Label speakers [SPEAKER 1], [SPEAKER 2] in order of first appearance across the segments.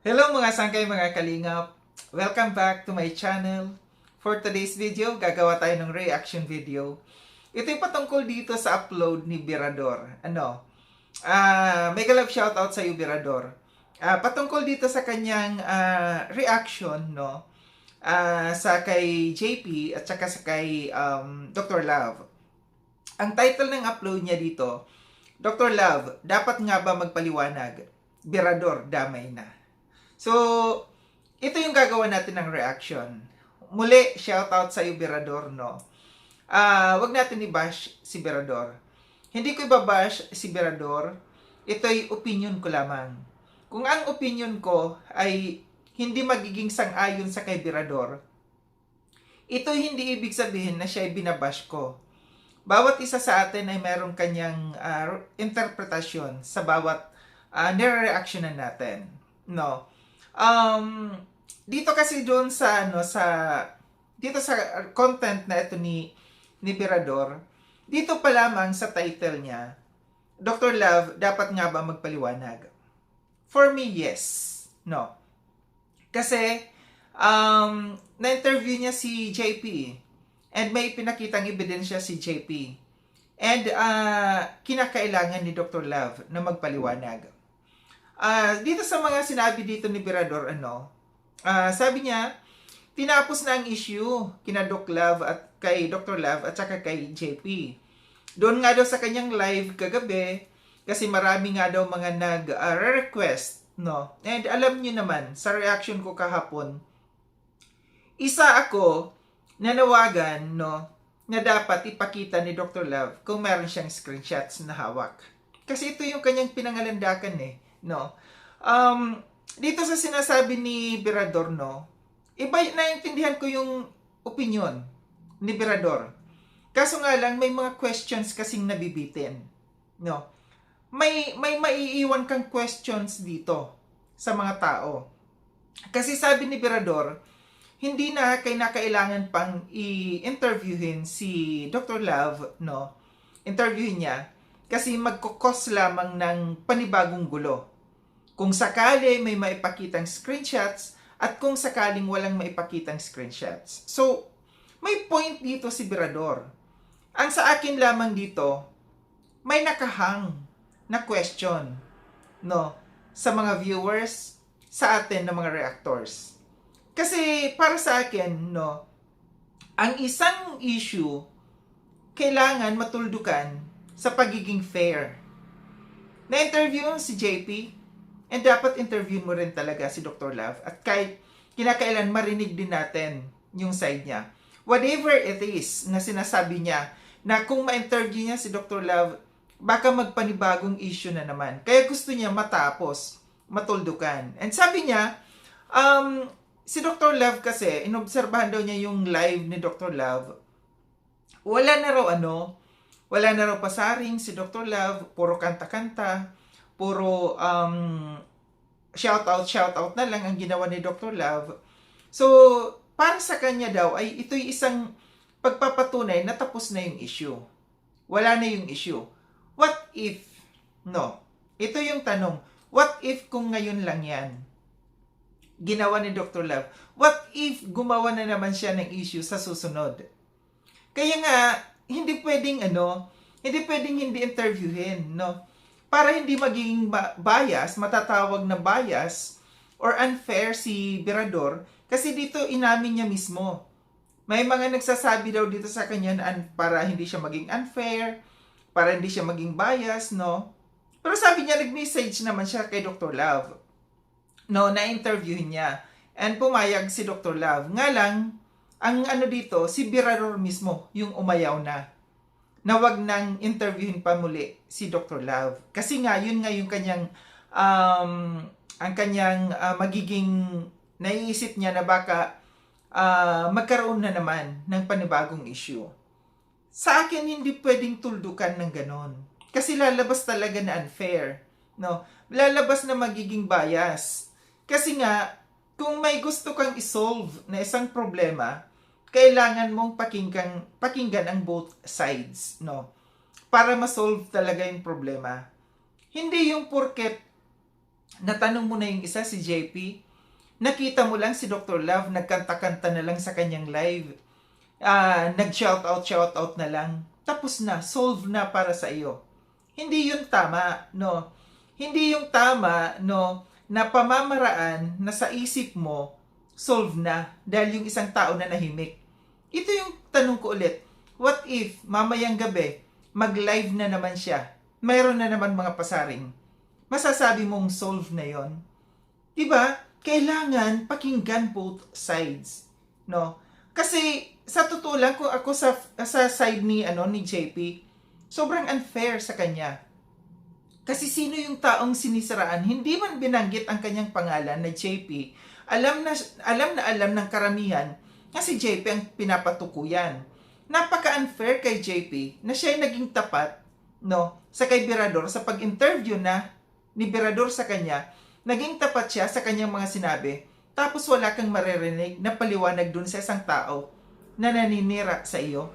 [SPEAKER 1] Hello mga sangkay, mga kalingap! Welcome back to my channel. For today's video, gagawa tayo ng reaction video. Ito'y patungkol dito sa upload ni Birador. Mega love shoutout sa iyo, Birador. Patungkol dito sa kanyang reaction, no? Sa kay JP at saka sa kay Dr. Love. Ang title ng upload niya dito, Dr. Love, dapat nga ba magpaliwanag? Birador, damay na. So, ito yung gagawa natin ng reaction. Muli, shoutout sa iyo, Birador, no? Wag natin i-bash si Birador. Hindi ko i-bash si Birador. Ito'y opinion ko lamang. Kung ang opinion ko ay hindi magiging sang-ayon sa kay Birador, ito hindi ibig sabihin na siya ay binabash ko. Bawat isa sa atin ay merong kanyang interpretasyon sa bawat nire-reactionan natin. No? Dito kasi doon sa dito sa content na ito ni Birador, dito pa lamang sa title niya, Dr. Love, dapat nga ba magpaliwanag? For me, yes. No. Kasi na-interview niya si JP and may pinakitang ebidensya si JP. And kinakailangan ni Dr. Love na magpaliwanag. Dito sa mga sinabi dito ni Birador, sabi niya, tinapos na ang issue kina Doc Love at kay Dr. Love at saka kay JP. Doon nga daw sa kanyang live kagabi, kasi marami nga daw mga nag-request, no? And alam niyo naman, sa reaction ko kahapon, isa ako nanawagan, no, na dapat ipakita ni Dr. Love kung meron siyang screenshots na hawak. Kasi ito yung kanyang pinangalandakan no. Dito sa sinasabi ni Birador, no, iba, naintindihan ko yung opinion ni Birador. Kaso nga lang, may mga questions kasing nabibitin, no. May maiiwan kang questions dito sa mga tao. Kasi sabi ni Birador, hindi na kailangan pang i-interviewin si Dr. Love, no. Interviewin niya kasi magkukos lamang ng panibagong gulo. Kung sakali may maipakitang screenshots at kung sakaling walang maipakitang screenshots. So, may point dito si Birador. Ang sa akin lamang dito, may nakahang na question, no, sa mga viewers, sa atin na mga reactors. Kasi para sa akin, no, ang isang issue kailangan matuldukan sa pagiging fair. Na-interview si JP, and dapat interview mo rin talaga si Dr. Love, at kahit kinakailan marinig din natin yung side niya. Whatever it is na sinasabi niya, na kung ma-interview niya si Dr. Love, baka magpanibagong issue na naman. Kaya gusto niya matapos, matuldukan. And sabi niya, si Dr. Love kasi, inobserbahan daw niya yung live ni Dr. Love, wala na raw pasaring si Dr. Love, puro kanta-kanta, puro shoutout na lang ang ginawa ni Dr. Love. So, para sa kanya daw, ay ito'y isang pagpapatunay na tapos na yung issue. Wala na yung issue. What if, no, ito yung tanong, what if kung ngayon lang yan, ginawa ni Dr. Love? What if gumawa na naman siya ng issue sa susunod? Kaya nga, hindi pwedeng hindi interviewin, no? Para hindi maging bias, matatawag na bias or unfair si Birador, kasi dito inamin niya mismo. May mga nagsasabi daw dito sa kanya na para hindi siya maging unfair, para hindi siya maging bias, no? Pero sabi niya, nag-message naman siya kay Dr. Love, no, na-interviewin niya. And pumayag si Dr. Love. Nga lang, ang dito, si Birador mismo yung umayaw na wag nang interviewin pa muli si Dr. Love. Kasi nga, yun nga yung kanyang, ang kanyang magiging, naiisip niya na baka magkaroon na naman ng panibagong issue. Sa akin, hindi pwedeng tuldukan ng ganon. Kasi lalabas talaga na unfair. No? Lalabas na magiging bias. Kasi nga, kung may gusto kang isolve na isang problema, kailangan mong pakinggan ang both sides, no? Para ma-solve talaga yung problema. Hindi yung porket Natanong mo na yung isa, si JP. Nakita mo lang si Dr. Love, nagkanta-kanta na lang sa kanyang live. Nag-shout out na lang. Tapos na, solve na para sa iyo. Hindi yun tama, no? Hindi yung tama, no, na pamamaraan na sa isip mo, solve na dahil yung isang tao na nahimik. Ito yung tanong ko ulit. What if, mamayang gabi, mag-live na naman siya? Mayroon na naman mga pasaring. Masasabi mong solve na yon? Diba? Kailangan pakinggan both sides, no? Kasi sa totoo lang, kung ako sa side ni JP, sobrang unfair sa kanya. Kasi sino yung taong sinisiraan, hindi man binanggit ang kanyang pangalan na JP, alam na ng karamihan na si JP ang pinapatukuyan. Napaka-unfair kay JP na siya ay naging tapat, no, sa kay Birador sa pag-interview na ni Birador sa kanya. Naging tapat siya sa kanyang mga sinabi, tapos wala kang maririnig na paliwanag dun sa isang tao na naninira sa iyo.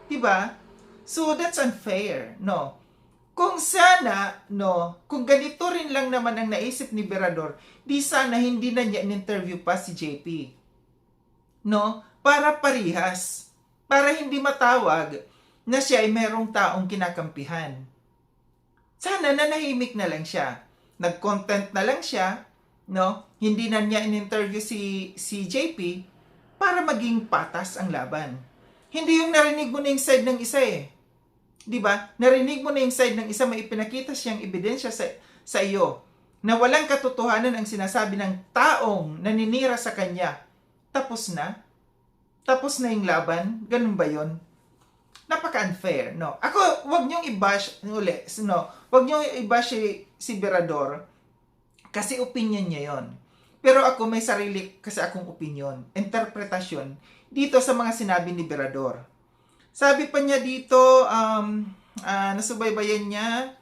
[SPEAKER 1] Diba? So, that's unfair, no? Kung sana, no, kung ganito rin lang naman ang naisip ni Birador, di sana hindi na niya in-interview pa si JP. No? Para parihas. Para hindi matawag na siya ay merong taong kinakampihan. Sana nanahimik na lang siya. Nag-content na lang siya, no? Hindi na niya in-interview si JP para maging patas ang laban. Hindi yung narinig mo na yung side ng isa eh. 'Di ba? Narinig mo na yung side ng isa, may ipinakita siyang ebidensya sa iyo na walang katotohanan ang sinasabi ng taong naninira sa kanya. Tapos na? Tapos na yung laban? Ganun ba 'yon? Napaka-unfair, no? Ako, wag niyong i-bash uli, no? Wag niyong i-bash si Birador kasi opinion niya 'yon. Pero ako may sarili kasi akong opinion, interpretasyon dito sa mga sinabi ni Birador. Sabi pa niya dito, nasubaybayan niya,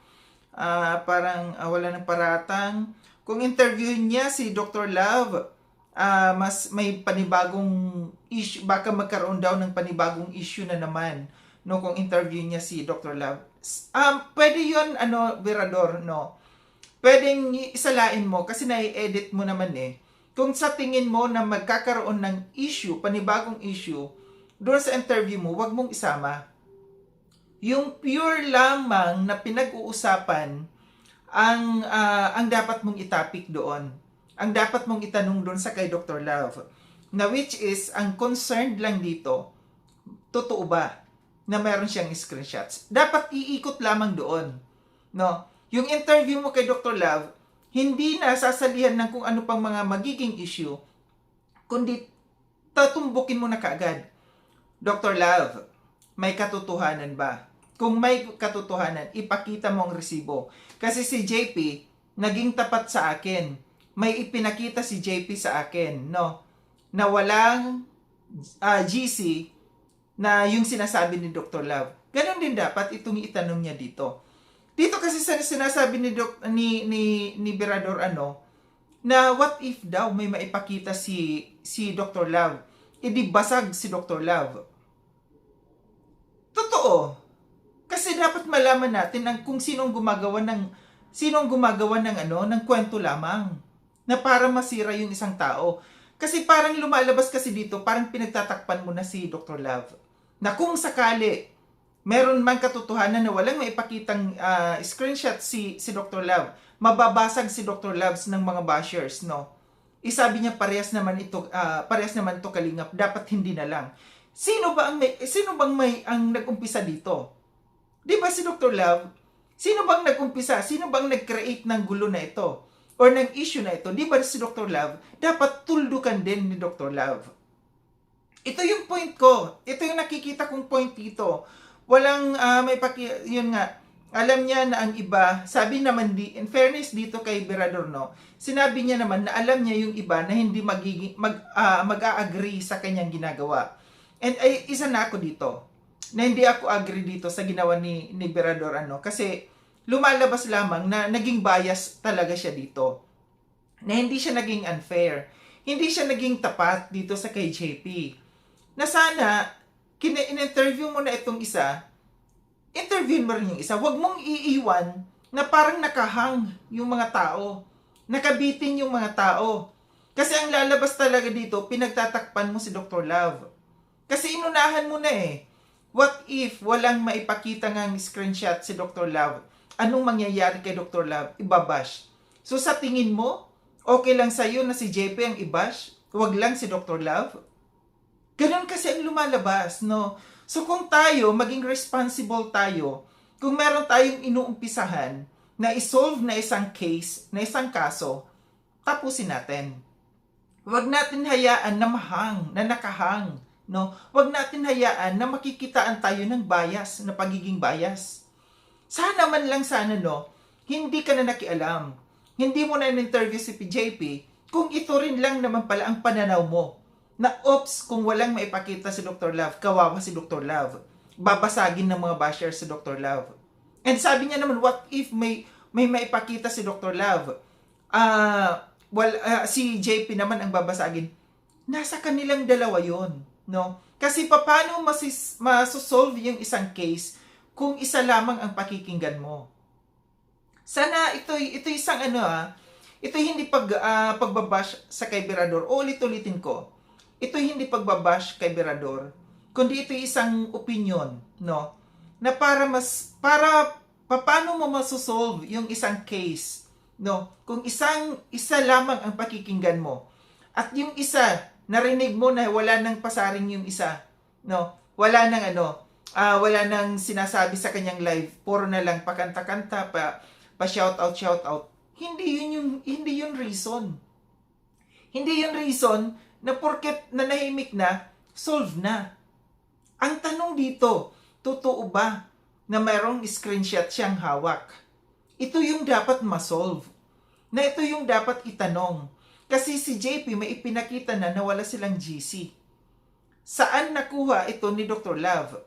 [SPEAKER 1] parang wala ng paratang. Kung interviewin niya si Dr. Love, mas may panibagong issue, baka magkaroon daw ng panibagong issue na naman, no, kung interview niya si Dr. Love. Pwede yun, Birador, no? Pwedeng isalain mo kasi nai-edit mo naman eh. Kung sa tingin mo na magkakaroon ng issue, panibagong issue, doon sa interview mo, wag mong isama. Yung pure lamang na pinag-uusapan ang dapat mong itapik doon. Ang dapat mong itanong doon sa kay Dr. Love. Na which is, ang concerned lang dito, totoo ba na meron siyang screenshots? Dapat iikot lamang doon. No? Yung interview mo kay Dr. Love, hindi na sasalihan ng kung ano pang mga magiging issue, kundi tatumbukin mo na kaagad. Dr. Love, may katotohanan ba? Kung may katotohanan, ipakita mo ang resibo. Kasi si JP, naging tapat sa akin. May ipinakita si JP sa akin, no? Na walang GC na yung sinasabi ni Dr. Love. Ganon din dapat itong itanong niya dito. Dito kasi sinasabi ni Birador na what if daw may maipakita si Dr. Love, edi basag si Dr. Love. Totoo. Kasi dapat malaman natin kung sinong gumagawa ng kwento lamang na para masira yung isang tao. Kasi parang lumalabas kasi dito, parang pinagtatakpan mo na si Dr. Love. Na kung sakali meron man katotohanan na walang maipakitang screenshot si Dr. Love, mababasag si Dr. Love ng mga bashers, no? Isabi niya parehas naman ito kalingap, dapat hindi na lang. Sino bang nag-umpisa dito? 'Di ba si Dr. Love? Sino bang nag-umpisa? Sino bang nag-create ng gulo na ito? Or ng issue na ito? 'Di ba si Dr. Love? Dapat tuldukan din ni Dr. Love. Ito yung point ko. Ito yung nakikita kong point dito. Walang yun nga, alam niya na ang iba, sabi naman in fairness dito kay Birador, no, sinabi niya naman na alam niya yung iba na hindi mag-a-agree sa kanyang ginagawa. And isa na ako dito, na hindi ako agree dito sa ginawa ni Birador, kasi lumalabas lamang na naging bias talaga siya dito. Na hindi siya naging unfair. Hindi siya naging tapat dito sa kay JP. Na sana, in-interview mo na itong isa, interviewin mo rin yung isa. Huwag mong iiwan na parang nakahang yung mga tao. Nakabitin yung mga tao. Kasi ang lalabas talaga dito, pinagtatakpan mo si Dr. Love. Kasi inunahan mo na eh. What if walang maipakita ngang screenshot si Dr. Love? Anong mangyayari kay Dr. Love? Ibabash. So sa tingin mo, okay lang sa'yo na si JP ang ibash? Huwag lang si Dr. Love? Ganon kasi ang lumalabas, no? So kung tayo, maging responsible tayo, kung meron tayong inuumpisahan na isolve na isang case, na isang kaso, tapusin natin. Huwag natin hayaan na na nakahang, no? Huwag natin hayaan na makikitaan tayo ng bias, na pagiging bias. Sana man lang sana, no, hindi ka na nakialam. Hindi mo na in-interview si PJP kung ito rin lang naman pala ang pananaw mo. Na oops, kung walang maipakita si Dr. Love, kawawa si Dr. Love. Babasagin ng mga bashers si Dr. Love. And sabi niya naman, what if may maipakita si Dr. Love? Si JP naman ang babasagin. Nasa kanilang dalawa yon, no? Kasi paano masosolve yung isang case kung isa lamang ang pakikinggan mo? Sana ito isang ito hindi pagbabash sa kay Berador. O ulit-ulitin ko. Ito hindi pagbabash kay Berador, kundi ito isang opinion, no? Na para paano mo masosolve yung isang case, no? Kung isa lamang ang pakikinggan mo at yung isa narinig mo na wala nang pasaring yung isa, no? Wala nang sinasabi sa kanyang live, puro na lang pakanta-kanta, pa shout out. Hindi yun reason. Hindi yun reason na porket nanahimik na, solve na. Ang tanong dito, totoo ba na mayroong screenshot siyang hawak? Ito yung dapat ma-solve. Na ito yung dapat itanong. Kasi si JP may ipinakita na wala silang GC. Saan nakuha ito ni Dr. Love?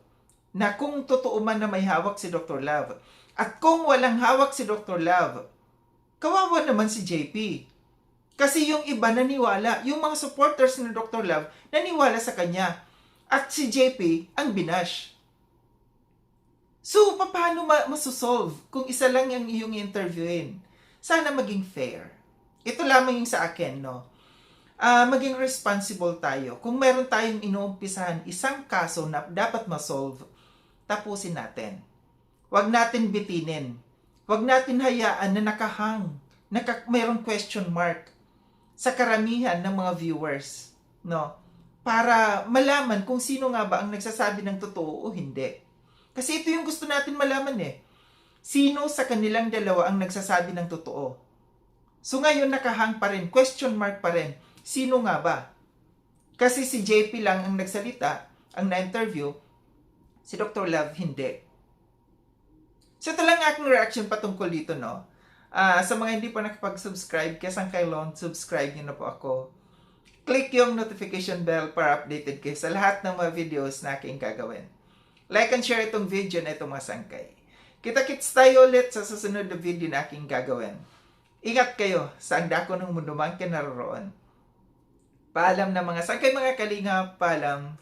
[SPEAKER 1] Na kung totoo man na may hawak si Dr. Love. At kung walang hawak si Dr. Love, kawawa naman si JP. Kasi yung iba naniwala, yung mga supporters ni Dr. Love naniwala sa kanya. At si JP ang binash. So, paano masosolve kung isa lang yung iyong interviewin? Sana maging fair. Ito lamang yung sa akin, no? Maging responsible tayo. Kung meron tayong inuumpisahan isang kaso na dapat masolve, tapusin natin. Huwag natin bitinin. Huwag natin hayaan na nakahang, mayroong question mark sa karamihan ng mga viewers, no? Para malaman kung sino nga ba ang nagsasabi ng totoo o hindi. Kasi ito yung gusto natin malaman eh. Sino sa kanilang dalawa ang nagsasabi ng totoo? So ngayon nakahang pa rin, question mark pa rin. Sino nga ba? Kasi si JP lang ang nagsalita, ang na-interview, si Dr. Love hindi. So ito lang aking reaction patungkol dito, no? Sa mga hindi pa nakapag-subscribe, kesang kailon, subscribe nyo na po ako. Click yung notification bell para updated kayo sa lahat ng mga videos na aking gagawin. Like and share itong video na itong mga sangkay. Kita-kits tayo ulit sa susunod na video na aking gagawin. Ingat kayo sa ang dako ng mundo man kayo naroroon. Paalam na mga sangkay, mga kalinga, paalam.